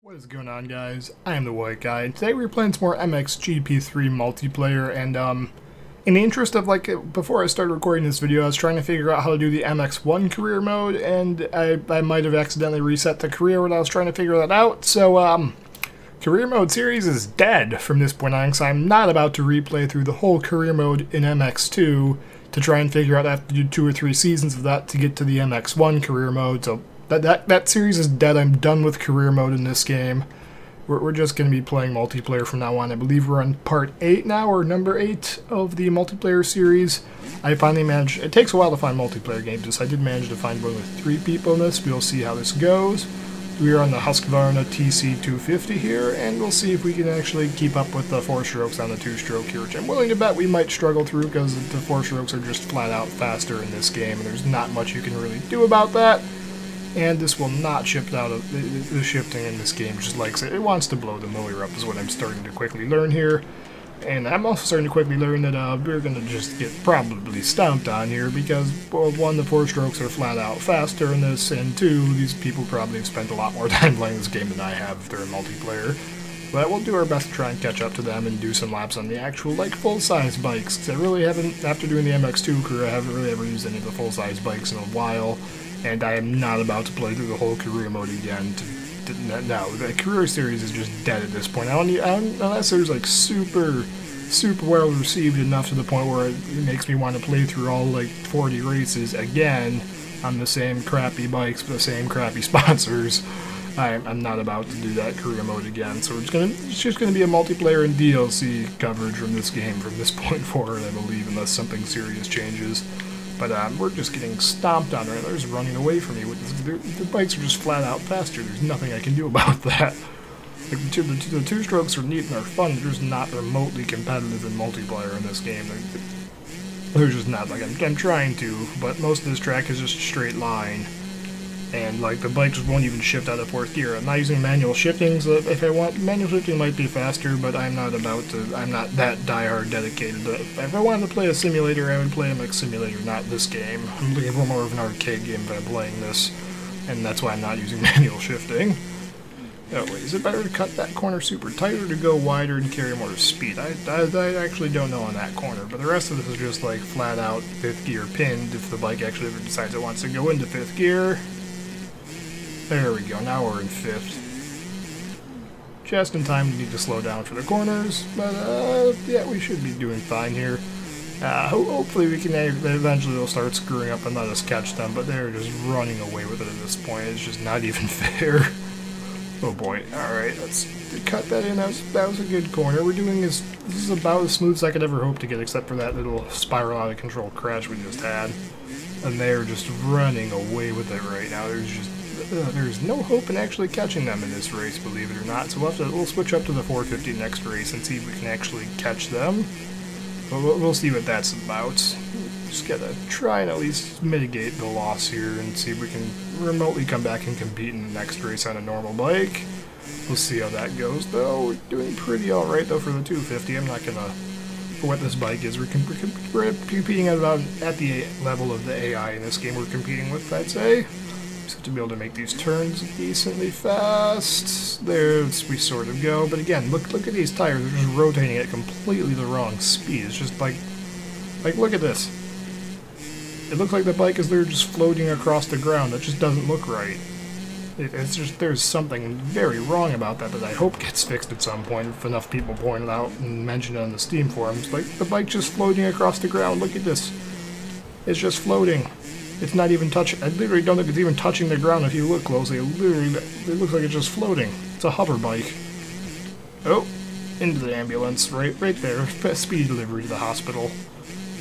What is going on, guys? I am the White Guy, and today we're playing some more MXGP 3 multiplayer, and in the interest of, before I started recording this video, I was trying to figure out how to do the MX1 career mode, and I might have accidentally reset the career when I was trying to figure that out, so, career mode series is dead from this point on, because I'm not about to replay through the whole career mode in MX2 to try and figure out I have to do 2 or 3 seasons of that to get to the MX1 career mode, so that series is dead. I'm done with career mode in this game. We're just going to be playing multiplayer from now on. I believe we're on part 8 now, or number 8 of the multiplayer series. I finally managed, it takes a while to find multiplayer games, so I did manage to find one with 3 people in this. We'll see how this goes. We are on the Husqvarna TC250 here, and we'll see if we can actually keep up with the 4 strokes on the 2-stroke here, which I'm willing to bet we might struggle through because the 4 strokes are just flat out faster in this game, and there's not much you can really do about that. And this will not shift out of the shifting in this game, just like it wants to blow the motor up, is what I'm starting to quickly learn here. And I'm also starting to quickly learn that we're going to just get probably stomped on here because, well, 1, the 4 strokes are flat out faster in this, and 2, these people probably have spent a lot more time playing this game than I have if they're in multiplayer. But we'll do our best to try and catch up to them and do some laps on the actual, full-size bikes, because I really haven't, after doing the MX2 career, I haven't really ever used any of the full-size bikes in a while. And I am not about to play through the whole career mode again. No, the career series is just dead at this point. Unless there's super well received enough to the point where it makes me want to play through all 40 races again on the same crappy bikes with the same crappy sponsors. I'm not about to do that career mode again. So it's just gonna be a multiplayer and DLC coverage from this game from this point forward, I believe, unless something serious changes. But we're just getting stomped on right now. They're just running away from me. The bikes are just flat out faster. There's nothing I can do about that. The 2 strokes are neat and they're fun. They're just not remotely competitive in multiplayer in this game. They're just not. I'm trying to, but most of this track is just a straight line. And the bike just won't even shift out of 4th gear. I'm not using manual shifting, so if I want, manual shifting might be faster, but I'm not that diehard dedicated. If I wanted to play a simulator, I would play MX Simulator, not this game. I'm looking for more of an arcade game if I'm playing this, and that's why I'm not using manual shifting. Oh wait, is it better to cut that corner super tight or to go wider and carry more speed? I actually don't know on that corner, but the rest of this is just flat out 5th gear pinned if the bike actually ever decides it wants to go into 5th gear. There we go, now we're in 5th. Just in time to need to slow down for the corners, but yeah, we should be doing fine here. Hopefully we can, eventually they'll start screwing up and let us catch them, but they're just running away with it at this point. It's just not even fair. Oh boy, alright, let's cut that in. That was a good corner. This is about as smooth as I could ever hope to get, except for that little spiral out of control crash we just had. And they're just running away with it right now. There's no hope in actually catching them in this race, believe it or not. So we'll switch up to the 450 next race and see if we can actually catch them. But we'll see what that's about. Just gotta try and at least mitigate the loss here and see if we can remotely come back and compete in the next race on a normal bike. We'll see how that goes, though. We're doing pretty alright, though, for the 250. I'm not gonna... For what this bike is, we're competing at the level of the AI in this game we're competing with, I'd say. So to be able to make these turns decently fast, there we sort of go. But again, look at these tires. They're just rotating at completely the wrong speed. It's just look at this. It looks like the bike is just floating across the ground. That just doesn't look right. It's just, there's something very wrong about that I hope gets fixed at some point if enough people point it out and mention it on the Steam forums. The bike just floating across the ground. Look at this. It's just floating. It's not even touching. I literally don't think it's even touching the ground if you look closely. It looks like it's just floating. It's a hover bike. Oh, into the ambulance. Right there. Speed delivery to the hospital.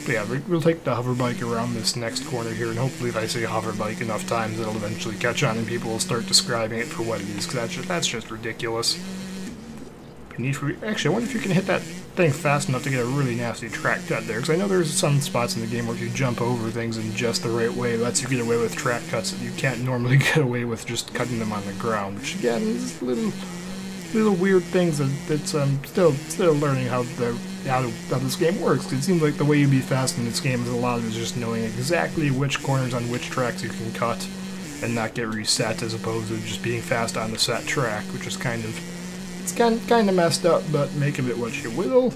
But yeah, we'll take the hover bike around this next corner here, and hopefully if I say hover bike enough times, it'll eventually catch on and people will start describing it for what it is, because that's just ridiculous. Actually, I wonder if you can hit that thing fast enough to get a really nasty track cut there, because I know there's some spots in the game where if you jump over things in just the right way, it lets you get away with track cuts that you can't normally get away with just cutting them on the ground, which again is little weird things that I'm still learning how this game works. It seems like the way you be fast in this game is a lot of it is just knowing exactly which corners on which tracks you can cut and not get reset, as opposed to just being fast on the set track, which is kind of messed up, but make of it what you will.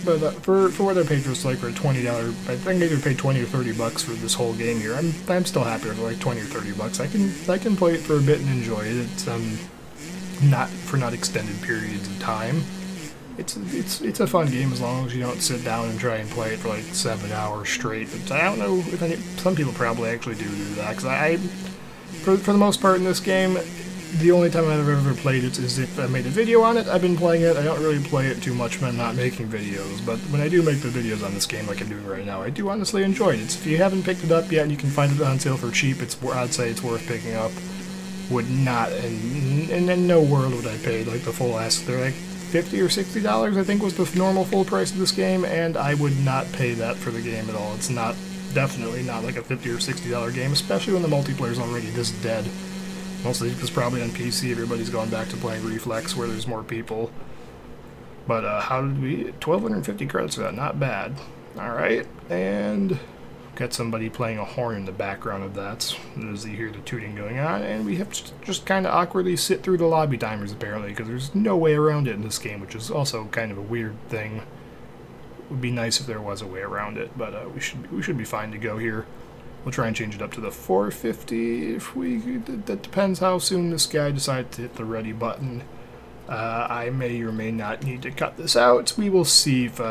But for what I paid for this, like for $20, I think I either paid 20 or 30 bucks for this whole game here. I'm still happy with like 20 or 30 bucks. I can play it for a bit and enjoy it. It's not extended periods of time. It's a fun game as long as you don't sit down and try and play it for like 7 hours straight. But I don't know if some people probably actually do that, because for the most part in this game, the only time I've ever played it is if I made a video on it. I've been playing it. I don't really play it too much when I'm not making videos, but when I do make the videos on this game like I'm doing right now, I do honestly enjoy it. If you haven't picked it up yet and you can find it on sale for cheap, I'd say it's worth picking up. Would not, and in no world would I pay like the full ask. They're like $50 or $60, I think, was the normal full price of this game, and I would not pay that for the game at all. It's definitely not like a $50 or $60 game, especially when the multiplayer's already this dead. Mostly because probably on PC everybody's going back to playing Reflex where there's more people. But how did we... 1,250 credits for that, not bad. Alright, and got somebody playing a horn in the background of that as you hear the tooting going on, and we have to just kind of awkwardly sit through the lobby timers apparently, because there's no way around it in this game, which is also kind of a weird thing. It would be nice if there was a way around it, but we should be fine to go here. We'll try and change it up to the 450 if that depends how soon this guy decides to hit the ready button. I may or may not need to cut this out. We will see if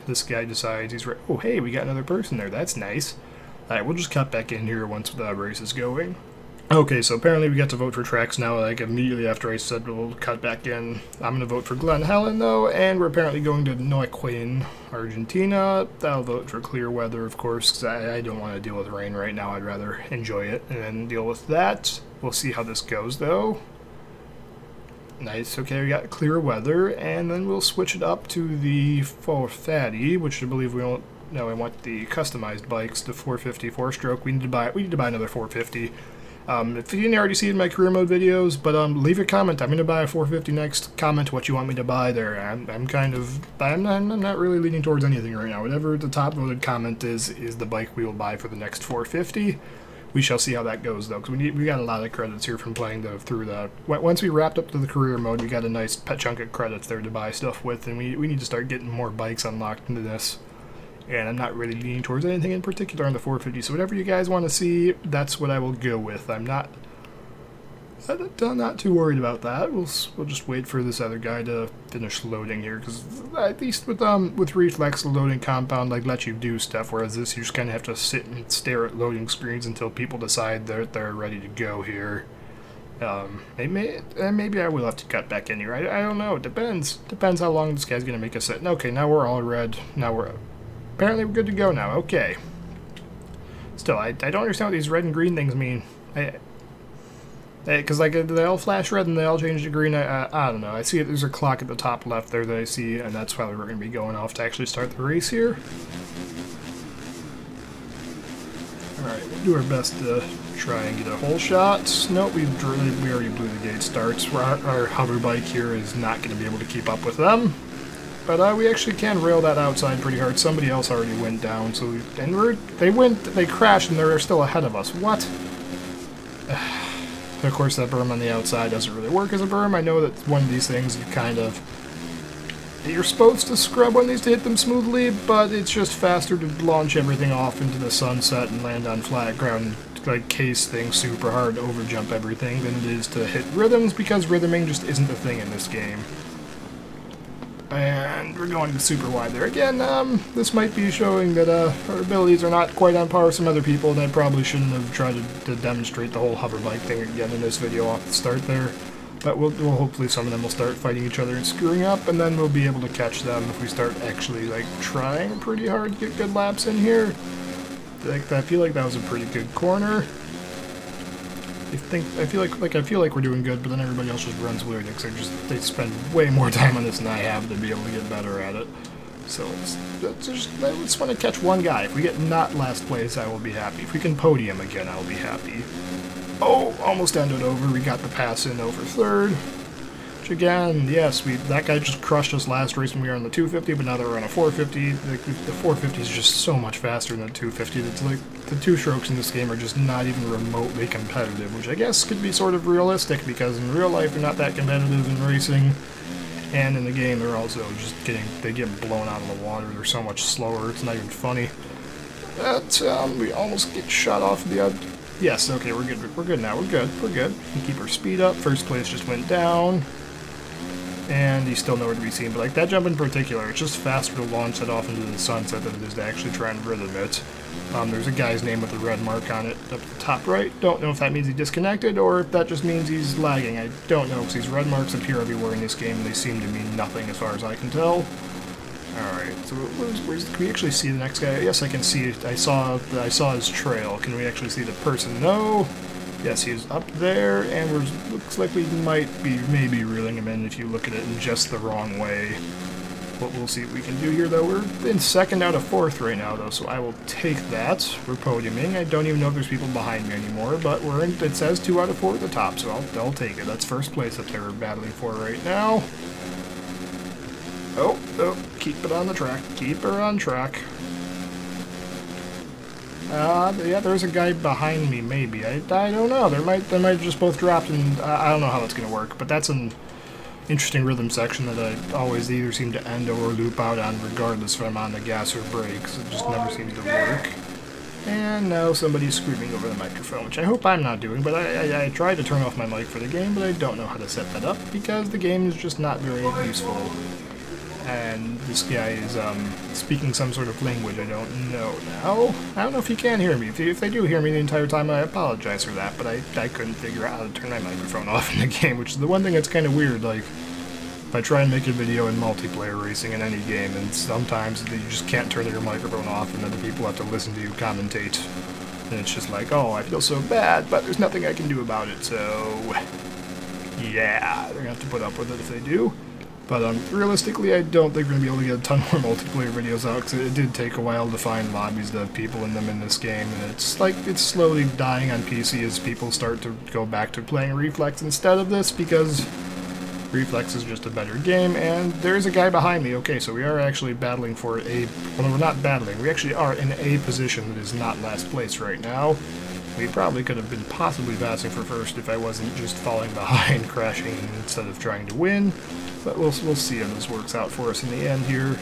this guy decides he's ready. Oh, hey, we got another person there. That's nice. Alright, we'll just cut back in here once the race is going. Okay, so apparently we got to vote for tracks now, like immediately after I said we'll cut back in. I'm going to vote for Glen Helen, though, and we're apparently going to Neuquén, Argentina. I'll vote for clear weather, of course, because I don't want to deal with rain right now. I'd rather enjoy it and then deal with that. We'll see how this goes, though. Nice, okay, we got clear weather, and then we'll switch it up to the 450, which I believe we won't. No, I want the customized bikes, the 450 4-stroke. We need to buy another 450. If you didn't already see it in my career mode videos, but leave a comment. I'm going to buy a 450 next. Comment what you want me to buy there. I'm not really leaning towards anything right now. Whatever the top voted comment is the bike we will buy for the next 450. We shall see how that goes, though, because we got a lot of credits here from playing through the... Once we wrapped up to the career mode, we got a nice chunk of credits there to buy stuff with, and we need to start getting more bikes unlocked into this. And I'm not really leaning towards anything in particular on the 450, so whatever you guys want to see, that's what I will go with. I'm not too worried about that. We'll just wait for this other guy to finish loading here, because at least with Reflex, the loading compound lets you do stuff, whereas this you just kind of have to sit and stare at loading screens until people decide they're ready to go here. Maybe I will have to cut back in here. I don't know. It depends how long this guy's gonna make us sit. Okay, now we're all red. Apparently we're good to go now. Okay. Still, I don't understand what these red and green things mean. Because they all flash red and they all change to green. I don't know. I see there's a clock at the top left there that I see, and that's why we're going to be going off to actually start the race here. Alright, we'll do our best to try and get a hole shot. Nope, we already blew the gate starts. Our hover bike here is not going to be able to keep up with them. But we actually can rail that outside pretty hard. Somebody else already went down, so they crashed and they're still ahead of us. What? Of course, that berm on the outside doesn't really work as a berm. I know that one of these things you're supposed to scrub on these to hit them smoothly, but it's just faster to launch everything off into the sunset and land on flat ground, case things super hard to overjump everything than it is to hit rhythms, because rhythming just isn't a thing in this game. And we're going to super wide there again. This might be showing that our abilities are not quite on par with some other people, and I probably shouldn't have tried to demonstrate the whole hover bike thing again in this video off the start there. But we'll hopefully some of them will start fighting each other and screwing up, and then we'll be able to catch them if we start actually trying pretty hard to get good laps in here. I feel like that was a pretty good corner. I feel like we're doing good, but then everybody else just runs weird because they spend way more time on this than I have to be able to get better at it. So let's want to catch one guy. If we get not last place, I will be happy. If we can podium again, I will be happy. Oh, almost ended over. We got the pass in over third. Which again, yes, that guy just crushed us last race when we were on the 250, but now that we're on a 450. The 450 is just so much faster than the 250. It's the two-strokes in this game are just not even remotely competitive, which I guess could be sort of realistic, because in real life they're not that competitive in racing, and in the game they're also just they get blown out of the water. They're so much slower, it's not even funny. But, we almost get shot off the yes, okay, we're good now, we're good. We keep our speed up. First place just went down, and he's still nowhere to be seen. But like that jump in particular, it's just faster to launch that off into the sunset than it is to actually try and rhythm it. There's a guy's name with a red mark on it up at the top right. Don't know if that means he disconnected or if that just means he's lagging. I don't know, because these red marks appear everywhere in this game and they seem to mean nothing as far as I can tell. Alright, so can we actually see the next guy? Yes, I can see it. I saw his trail. Can we actually see the person? No. Yes, he's up there, and looks like we might be maybe reeling him in if you look at it in just the wrong way. What we'll see what we can do here, though. We're in second out of fourth right now, though, so I will take that. We're podiuming. I don't even know if there's people behind me anymore, but it says 2 out of 4 at the top, so I'll take it. That's first place that they're battling for right now. Oh, keep it on the track. Keep her on track. Yeah, there's a guy behind me, maybe. I don't know. They might have just both dropped, and I don't know how that's going to work, but that's an interesting rhythm section that I always either seem to end or loop out on, regardless if I'm on the gas or brakes. It just never seems to work. And now somebody's screaming over the microphone, which I hope I'm not doing, but I tried to turn off my mic for the game, but I don't know how to set that up, because the game is just not very useful. And this guy is speaking some sort of language I don't know now. I don't know if he can hear me. If they do hear me the entire time, I apologize for that, but I couldn't figure out how to turn my microphone off in the game, which is the one thing that's kind of weird. Like, if I try and make a video in multiplayer racing in any game, and sometimes you just can't turn your microphone off, and then the people have to listen to you commentate. And it's just like, oh, I feel so bad, but there's nothing I can do about it, so yeah, they're gonna have to put up with it if they do. But realistically, I don't think we're going to be able to get a ton more multiplayer videos out, because it did take a while to find lobbies that have people in them in this game, and it's like it's slowly dying on PC as people start to go back to playing Reflex instead of this, because Reflex is just a better game, and there's a guy behind me. Okay, so we are actually battling for a... Well, we're not battling. We actually are in a position that is not last place right now. We probably could have been possibly passing for first if I wasn't just falling behind, crashing instead of trying to win. But we'll see how this works out for us in the end here.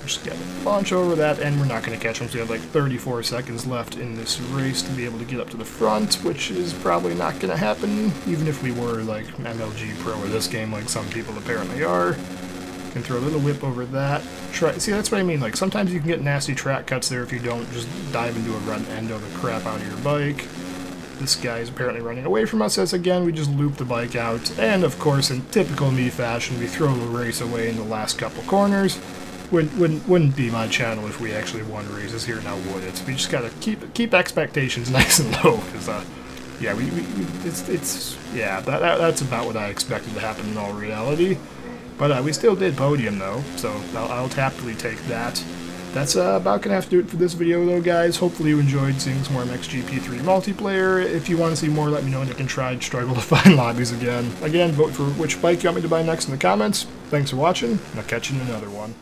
Just gotta launch over that, and we're not going to catch them, so we have like 34 seconds left in this race to be able to get up to the front, which is probably not going to happen, even if we were like MLG Pro of this game, like some people apparently are. Can throw a little whip over that. See, that's what I mean, like sometimes you can get nasty track cuts there if you don't just dive into a run and endo the crap out of your bike. This guy is apparently running away from us, as again we just loop the bike out, and of course in typical me fashion we throw the race away in the last couple corners. Wouldn't be my channel if we actually won races here, now would it? We just gotta keep expectations nice and low, because yeah, yeah, that's about what I expected to happen in all reality. But we still did podium though, so I'll happily take that. That's about going to have to do it for this video though, guys. Hopefully you enjoyed seeing some more MXGP 3 multiplayer. If you want to see more, let me know, and I can try and struggle to find lobbies again. Again, vote for which bike you want me to buy next in the comments. Thanks for watching, and I'll catch you in another one.